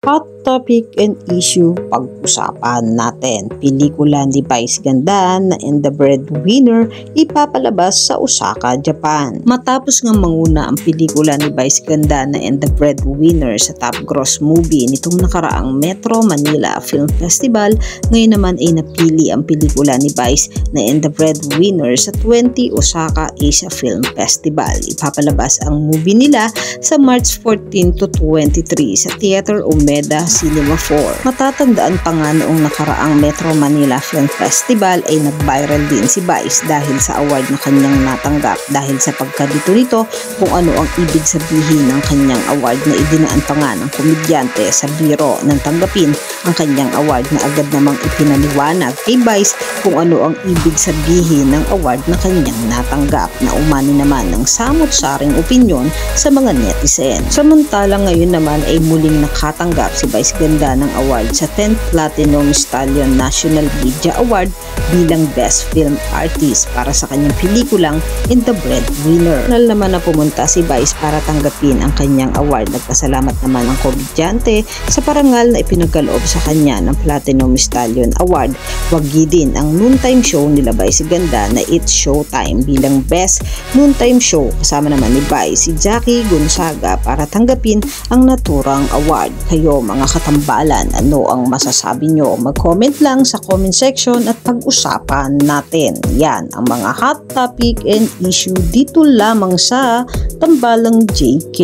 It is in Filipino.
Hot topic and issue pag-usapan natin. Pelikula ni Vice Ganda na And the Breadwinner ipapalabas sa Osaka, Japan. Matapos nga manguna ang pelikula ni Vice Ganda na And the Breadwinner sa top gross movie nitong nakaraang Metro Manila Film Festival, ngayon naman ay napili ang pelikula ni Vice na And the Breadwinner sa 20 Osaka Asia Film Festival. Ipapalabas ang movie nila sa March 14 to 23 sa Theater Umeda Cinema 4. Matatandaan pa nga noong nakaraang Metro Manila Film Festival ay nag-viral din si Vice dahil sa award na kanyang natanggap dahil sa pagkadito nito kung ano ang ibig sabihin ng kanyang award na idinaan pa nga ng komedyante sa biro ng tanggapin ang kanyang award na agad namang ipinaliwanag kay Vice kung ano ang ibig sabihin ng award na kanyang natanggap na umani naman ng samot-saring opinyon sa mga netizen. Samantalang ngayon naman ay muling nakatanggap si Vice Ganda ng award sa 10th Platinum Stallion National Media Award bilang Best Film Artist para sa kanyang pelikulang In the Breadwinner. Nal naman na pumunta si Vice para tanggapin ang kanyang award. Nagpasalamat naman ang komedyante sa parangal na ipinagkaloob sa kanya ng Platinum Stallion Award. Wagi din ang noontime show nila Vice Ganda na It's Showtime bilang Best Noontime Show. Kasama naman ni Vice si Jackie Gonzaga para tanggapin ang naturang award. Kayo mga katambalan, ano ang masasabi nyo? Mag-comment lang sa comment section at pag-usapan natin. Yan ang mga hot topic and issue dito lamang sa Tambalang JK.